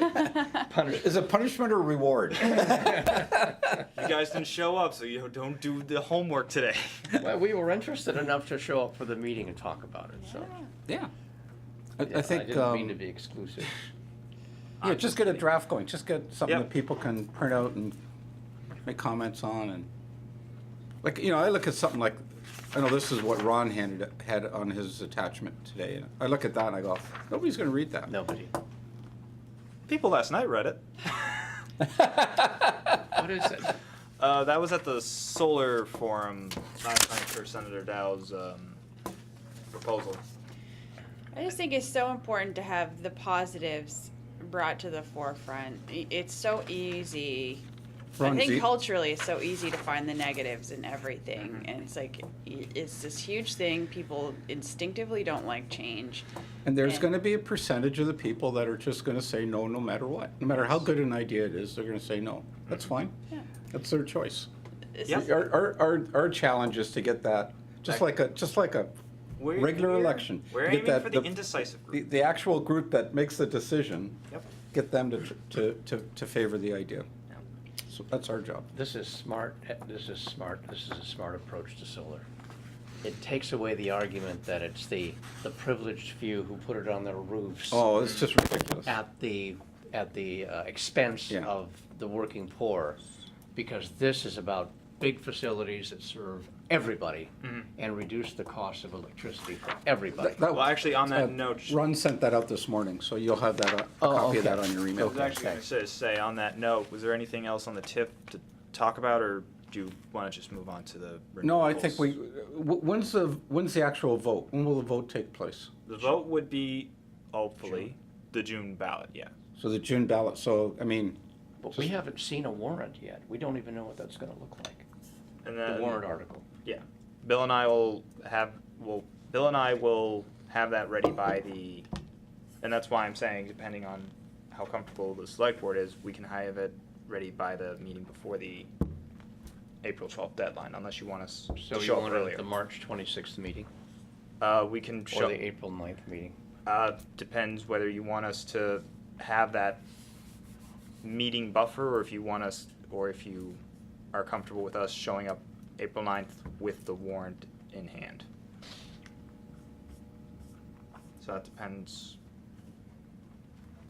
[SPEAKER 1] Punishment.
[SPEAKER 2] Is it punishment or reward?
[SPEAKER 4] You guys didn't show up, so you don't do the homework today.
[SPEAKER 1] Well, we were interested enough to show up for the meeting and talk about it, so.
[SPEAKER 2] Yeah.
[SPEAKER 1] Yeah,
[SPEAKER 2] I think,
[SPEAKER 1] I didn't mean to be exclusive.
[SPEAKER 2] yeah, just get a draft going. Just get something
[SPEAKER 4] Yep.
[SPEAKER 2] that people can print out and make comments on. And like, you know, I look at something like, I know this is what Ron had on his attachment today. And I look at that and I go, nobody's going to read that.
[SPEAKER 1] Nobody.
[SPEAKER 4] People last night read it.
[SPEAKER 1] What is it?
[SPEAKER 4] That was at the solar forum last night for Senator Dow's proposal.
[SPEAKER 3] I just think it's so important to have the positives brought to the forefront. It's so easy. I
[SPEAKER 2] Ron,
[SPEAKER 3] think
[SPEAKER 2] do you-
[SPEAKER 3] culturally it's so easy to find the negatives in everything. And it's like, it's this huge thing. People instinctively don't like change.
[SPEAKER 2] And there's
[SPEAKER 3] And-
[SPEAKER 2] going to be a percentage of the people that are just going to say no, no matter what. No matter how good an idea it is, they're going to say no. That's fine.
[SPEAKER 3] Yeah.
[SPEAKER 2] That's their choice.
[SPEAKER 3] This
[SPEAKER 4] Yep.
[SPEAKER 3] is-
[SPEAKER 2] Our challenge is to get that, just like a regular election.
[SPEAKER 4] We're
[SPEAKER 2] Get
[SPEAKER 4] aiming
[SPEAKER 2] that-
[SPEAKER 4] for the indecisive group.
[SPEAKER 2] The actual group that makes the decision,
[SPEAKER 4] Yep.
[SPEAKER 2] get them to favor the idea.
[SPEAKER 4] Yep.
[SPEAKER 2] So that's our job.
[SPEAKER 1] This is smart, this is smart, this is a smart approach to solar. It takes away the argument that it's the privileged few who put it on their roofs
[SPEAKER 2] Oh, it's just ridiculous.
[SPEAKER 1] at the expense
[SPEAKER 2] Yeah.
[SPEAKER 1] of the working poor, because this is about big facilities that serve everybody and reduce the cost of electricity for everybody.
[SPEAKER 4] Well, actually, on that note,
[SPEAKER 2] Ron sent that out this morning, so you'll have that, a
[SPEAKER 1] Oh,
[SPEAKER 2] copy of
[SPEAKER 1] okay.
[SPEAKER 2] that on your
[SPEAKER 4] I
[SPEAKER 2] email.
[SPEAKER 4] was actually going to say, on that note, was there anything else on the tip to talk about, or do you want to just move on to the renewables?
[SPEAKER 2] No, I think when's the actual vote? When will the vote take place?
[SPEAKER 4] The vote would be, hopefully, the June ballot, yeah.
[SPEAKER 2] So the June ballot, so, I mean,
[SPEAKER 1] But we haven't seen a warrant yet. We don't even know what that's gonna look like,
[SPEAKER 4] And
[SPEAKER 1] the
[SPEAKER 4] then,
[SPEAKER 1] warrant article.
[SPEAKER 4] yeah, Bill and I will have that ready by the, and that's why I'm saying, depending on how comfortable the select board is, we can have it ready by the meeting before the April 12th deadline, unless you want us
[SPEAKER 1] So
[SPEAKER 4] to
[SPEAKER 1] you
[SPEAKER 4] show up
[SPEAKER 1] want it at
[SPEAKER 4] earlier.
[SPEAKER 1] the March 26th meeting,
[SPEAKER 4] We can
[SPEAKER 1] or
[SPEAKER 4] show,
[SPEAKER 1] the April 9th meeting?
[SPEAKER 4] depends whether you want us to have that meeting buffer, or if you want us, or if you are comfortable with us showing up April 9th with the warrant in hand. So that depends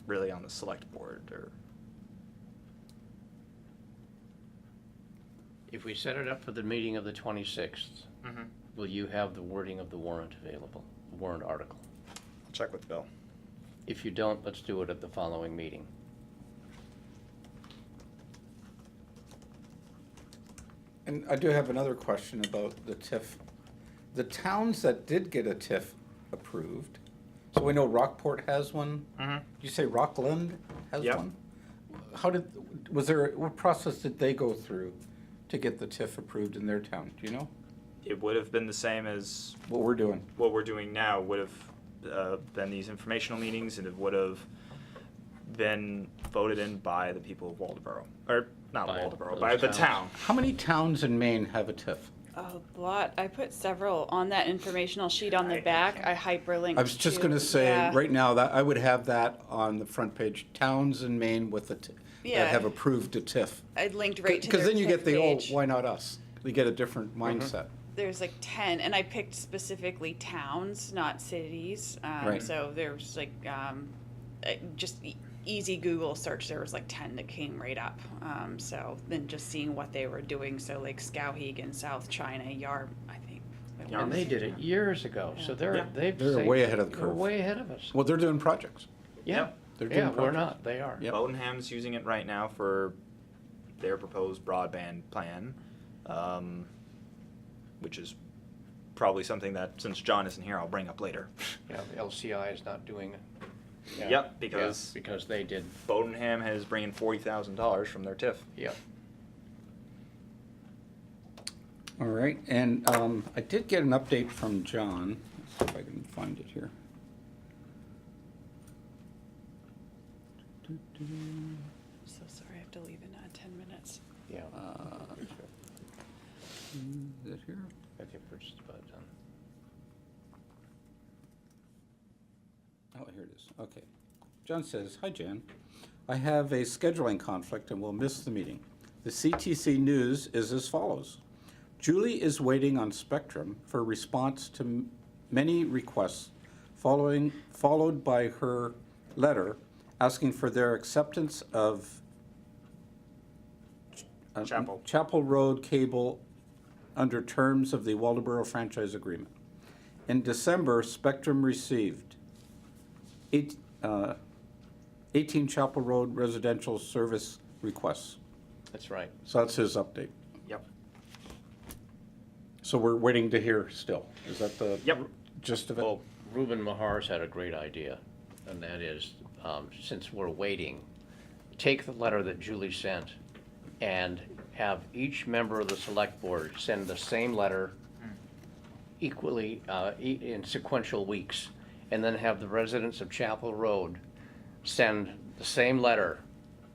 [SPEAKER 4] really on the select board, or,
[SPEAKER 1] If we set it up for the meeting of the 26th, will you have the wording of the warrant available, the warrant article?
[SPEAKER 4] I'll check with Bill.
[SPEAKER 1] If you don't, let's do it at the following meeting.
[SPEAKER 2] and I do have another question about the TIF. The towns that did get a TIF approved, so we know Rockport has one. Did you say Rockland has
[SPEAKER 4] Yep.
[SPEAKER 2] one? What process did they go through to get the TIF approved in their town? Do you know
[SPEAKER 4] It would have been the same as
[SPEAKER 2] what we're doing?
[SPEAKER 4] what we're doing now, would have been these informational meetings, and it would have been voted in by the people of Waldeboro, or not
[SPEAKER 1] By
[SPEAKER 4] Waldeboro,
[SPEAKER 1] those
[SPEAKER 4] by the
[SPEAKER 1] towns.
[SPEAKER 4] town.
[SPEAKER 2] How many towns in Maine have a TIF?
[SPEAKER 3] A lot. I put several on that informational sheet on the
[SPEAKER 4] I-
[SPEAKER 3] back. I hyperlinked.
[SPEAKER 2] I was just
[SPEAKER 3] to-
[SPEAKER 2] gonna say,
[SPEAKER 3] yeah.
[SPEAKER 2] right now, that I would have that on the front page, towns in Maine with that
[SPEAKER 3] Yeah.
[SPEAKER 2] have approved a TIF.
[SPEAKER 3] I linked right to
[SPEAKER 2] Because
[SPEAKER 3] their
[SPEAKER 2] then you get
[SPEAKER 3] TIF
[SPEAKER 2] the, oh,
[SPEAKER 3] page.
[SPEAKER 2] why not us? You get a different mindset.
[SPEAKER 3] There's like 10, and I picked specifically towns, not cities.
[SPEAKER 2] Right.
[SPEAKER 3] So there's like just easy Google search. There was like 10 that came right up. So then just seeing what they were doing. So like Skowhegan, South China, Yarm, I think. it
[SPEAKER 1] And
[SPEAKER 3] was.
[SPEAKER 1] they did it years ago, so
[SPEAKER 4] Yeah.
[SPEAKER 1] they've
[SPEAKER 2] They're
[SPEAKER 1] saved-
[SPEAKER 2] way ahead of the
[SPEAKER 1] They're
[SPEAKER 2] curve.
[SPEAKER 1] way ahead of us.
[SPEAKER 2] Well, they're doing projects.
[SPEAKER 1] Yeah,
[SPEAKER 2] They're doing
[SPEAKER 1] yeah, we're
[SPEAKER 2] projects.
[SPEAKER 1] not, they are.
[SPEAKER 2] Yep.
[SPEAKER 4] Bowdenham's using it right now for their proposed broadband plan, which is probably something that, since John isn't here, I'll bring up later.
[SPEAKER 1] Yeah, the LCI is not doing it. Yeah,
[SPEAKER 4] Yep,
[SPEAKER 1] yeah,
[SPEAKER 4] because
[SPEAKER 1] Because they did,
[SPEAKER 4] Bowdenham has bringing $40,000 from their TIF.
[SPEAKER 1] yeah.
[SPEAKER 2] All right, and I did get an update from John. Let's see if I can find it here.
[SPEAKER 3] So sorry, I have to leave in 10 minutes.
[SPEAKER 1] Yeah.
[SPEAKER 2] Is it here?
[SPEAKER 1] I think we're just about done.
[SPEAKER 2] Oh, here it is. Okay. John says, "Hi, Jan. I have a scheduling conflict and will miss the meeting. The CTC news is as follows. Julie is waiting on Spectrum for response to many requests, followed by her letter asking for their acceptance of Chapel Road cable under terms of the Waldeboro franchise agreement. In December, Spectrum received 18 Chapel Road residential service requests.
[SPEAKER 1] That's right.
[SPEAKER 2] So that's his update.
[SPEAKER 4] Yep.
[SPEAKER 2] So we're waiting to hear still. Is that the
[SPEAKER 4] Yep.
[SPEAKER 2] gist of it?
[SPEAKER 1] Well, Reuben Mahar's had a great idea, and that is, since we're waiting, take the letter that Julie sent and have each member of the select board send the same letter equally, in sequential weeks, and then have the residents of Chapel Road send the same letter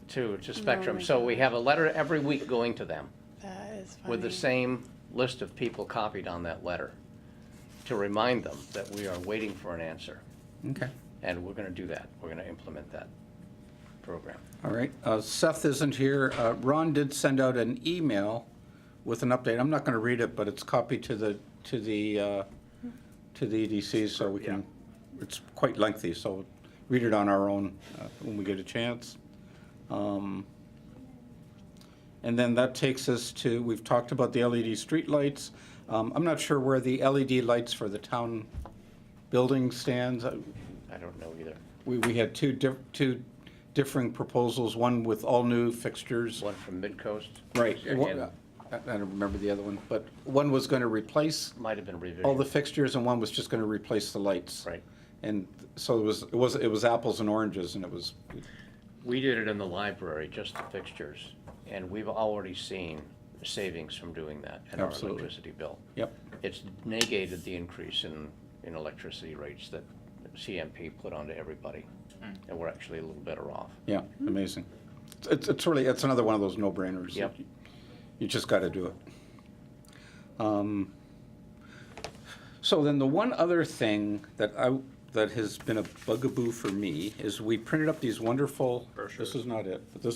[SPEAKER 1] to Spectrum.
[SPEAKER 3] my
[SPEAKER 1] So we
[SPEAKER 3] gosh.
[SPEAKER 1] have a letter every week going to them
[SPEAKER 3] That is funny.
[SPEAKER 1] with the same list of people copied on that letter to remind them that we are waiting for an answer.
[SPEAKER 2] Okay.
[SPEAKER 1] And we're gonna do that. We're gonna implement that program.
[SPEAKER 2] All right. Seth isn't here. Ron did send out an email with an update. I'm not going to read it, but it's copied to the EDC, so we can. It's quite lengthy, so read it on our own when we get a chance. And then that takes us to, we've talked about the LED streetlights. I'm not sure where the LED lights for the town building stands.
[SPEAKER 1] I don't know either.
[SPEAKER 2] We had two differing proposals, one with all new fixtures.
[SPEAKER 1] One from Midcoast.
[SPEAKER 2] Right.
[SPEAKER 1] And
[SPEAKER 2] I don't remember the other one, but one was going to replace
[SPEAKER 1] might have been revision.
[SPEAKER 2] all the fixtures and one was just going to replace the lights.
[SPEAKER 1] Right.
[SPEAKER 2] And so it was apples and oranges, and it was,
[SPEAKER 1] We did it in the library, just the fixtures, and we've already seen savings from doing that in our
[SPEAKER 2] Absolutely.
[SPEAKER 1] electricity bill.
[SPEAKER 2] yep.
[SPEAKER 1] It's negated the increase in electricity rates that CMP put onto everybody, and we're actually a little better off.
[SPEAKER 2] Yeah, amazing. It's really, it's another one of those no-brainers.
[SPEAKER 1] Yep.
[SPEAKER 2] You just got to do it. So then the one other thing that has been a bugaboo for me is we printed up these wonderful,
[SPEAKER 4] Brochures.
[SPEAKER 2] this is not it, but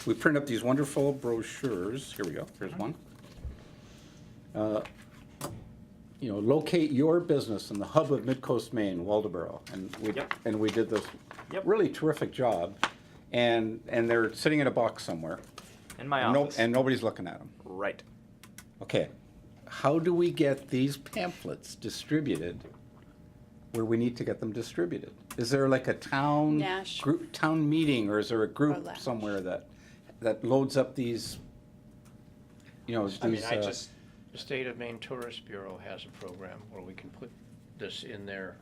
[SPEAKER 2] we printed up these wonderful brochures. Here we go, here's one. Locate your business in the hub of Midcoast Maine, Waldoboro.
[SPEAKER 4] Yep.
[SPEAKER 2] And we did this
[SPEAKER 4] Yep.
[SPEAKER 2] really terrific job. And they're sitting in a box somewhere.
[SPEAKER 4] In my
[SPEAKER 2] And
[SPEAKER 4] office.
[SPEAKER 2] nobody's looking at them.
[SPEAKER 4] Right.
[SPEAKER 2] Okay, how do we get these pamphlets distributed where we need to get them distributed? Is there like a town group, town meeting, or is there a group
[SPEAKER 3] lounge.
[SPEAKER 2] somewhere that loads up these,
[SPEAKER 4] I mean,
[SPEAKER 1] The State of Maine Tourist Bureau has a program where we can put this in their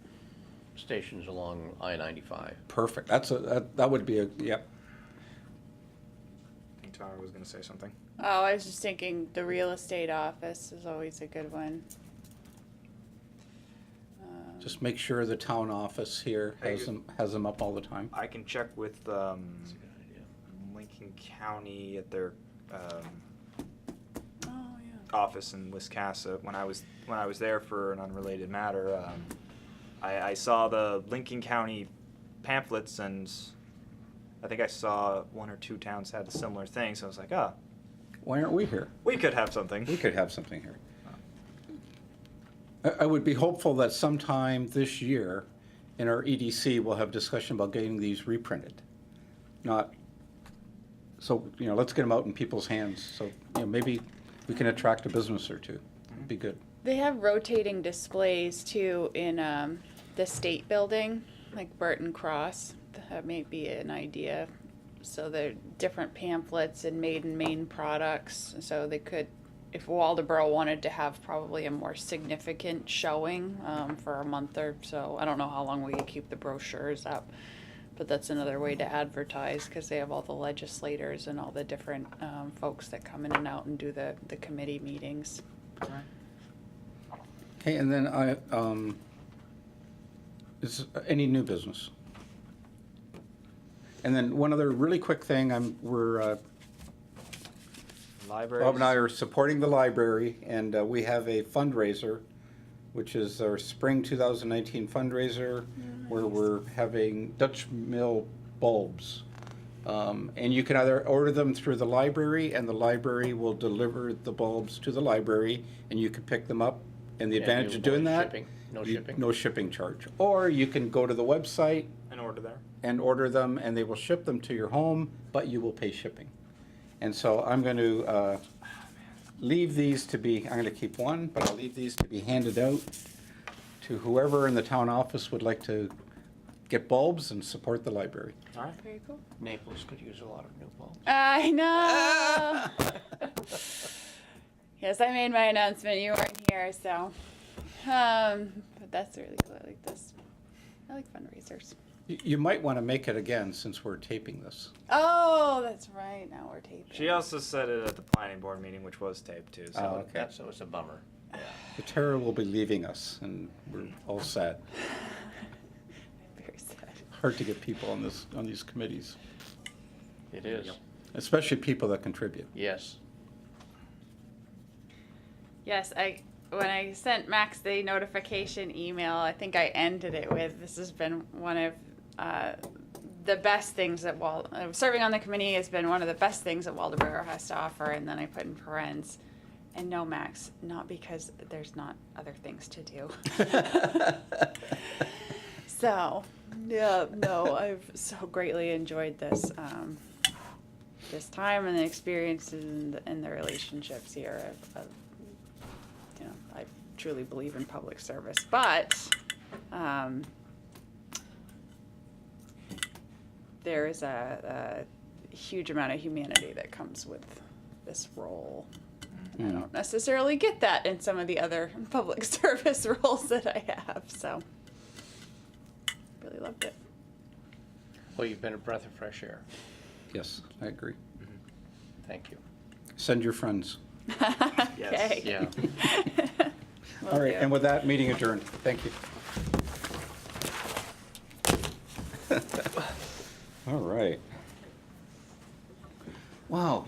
[SPEAKER 1] stations along I-95.
[SPEAKER 2] perfect, that would be yep.
[SPEAKER 4] I think Tara was going to say something.
[SPEAKER 3] Oh, I was just thinking the real estate office is always a good one.
[SPEAKER 2] Just make sure the town office here
[SPEAKER 4] Hey,
[SPEAKER 2] has them up all the time.
[SPEAKER 4] I can check with
[SPEAKER 1] That's a good idea.
[SPEAKER 4] Lincoln County at their
[SPEAKER 3] Oh, yeah.
[SPEAKER 4] office in Wiscasset. When I was there for an unrelated matter, I saw the Lincoln County pamphlets, and I think I saw one or two towns had a similar thing. So I was like,
[SPEAKER 2] Why aren't we here?
[SPEAKER 4] we could have something.
[SPEAKER 2] We could have something here. I would be hopeful that sometime this year in our EDC, we'll have discussion about getting these reprinted. Let's get them out in people's hands, so, maybe we can attract a business or two. It'd be good.
[SPEAKER 3] They have rotating displays too in the state building, like Burton Cross. That may be an idea. So they're different pamphlets and made in Maine products. So they could, if Waldoboro wanted to have probably a more significant showing for a month or so. I don't know how long we could keep the brochures up, but that's another way to advertise because they have all the legislators and all the different folks that come in and out and do the committee meetings.
[SPEAKER 2] Okay, and then is any new business? And then one other really quick thing,
[SPEAKER 4] Libraries.
[SPEAKER 2] Bob and I are supporting the library, and we have a fundraiser, which is our spring 2019 fundraiser, where we're having Dutch Mill bulbs. And you can either order them through the library, and the library will deliver the bulbs to the library, and you can pick them up. And the
[SPEAKER 1] And
[SPEAKER 2] advantage
[SPEAKER 1] you
[SPEAKER 2] of doing
[SPEAKER 1] avoid
[SPEAKER 2] that,
[SPEAKER 1] shipping? No
[SPEAKER 2] you-
[SPEAKER 1] shipping?
[SPEAKER 2] no shipping charge. Or you can go to the website
[SPEAKER 4] An order there.
[SPEAKER 2] and order them, and they will ship them to your home, but you will pay shipping. And so I'm going to leave these to be, I'm going to keep one, but I'll leave these to be handed out to whoever in the town office would like to get bulbs and support the library.
[SPEAKER 4] All right.
[SPEAKER 3] Very cool.
[SPEAKER 1] Naples could use a lot of new bulbs.
[SPEAKER 3] I know. Yes, I made my announcement. You weren't here, so. But that's really cool. I like this. I like fundraisers.
[SPEAKER 2] You might want to make it again since we're taping this.
[SPEAKER 3] Oh, that's right. Now we're taping.
[SPEAKER 4] She also said it at the planning board meeting, which was taped too. So
[SPEAKER 2] Oh, okay.
[SPEAKER 1] That's, so it's a bummer.
[SPEAKER 2] The terror will be leaving us, and we're all sad.
[SPEAKER 3] Very sad.
[SPEAKER 2] Hard to get people on these committees,
[SPEAKER 1] It is,
[SPEAKER 2] especially people that contribute.
[SPEAKER 1] yes.
[SPEAKER 3] Yes, when I sent Max the notification email, I think I ended it with, "This has been one of the best things that serving on the committee has been one of the best things that Waldeboro has to offer," and then I put in parens, "And no, Max, not because there's not other things to do." So, yeah, no, I've so greatly enjoyed this this time and the experiences and the relationships here. You know, I truly believe in public service, but there is a huge amount of humanity that comes with this role. And I don't necessarily get that in some of the other public service roles that I have, so really loved it.
[SPEAKER 1] Well, you've been a breath of fresh air.
[SPEAKER 2] Yes, I agree.
[SPEAKER 1] Thank you.
[SPEAKER 2] Send your friends.
[SPEAKER 3] Okay.
[SPEAKER 1] Yeah.
[SPEAKER 3] Will
[SPEAKER 2] All right,
[SPEAKER 3] do.
[SPEAKER 2] and with that, meeting adjourned. Thank you. All right. Wow.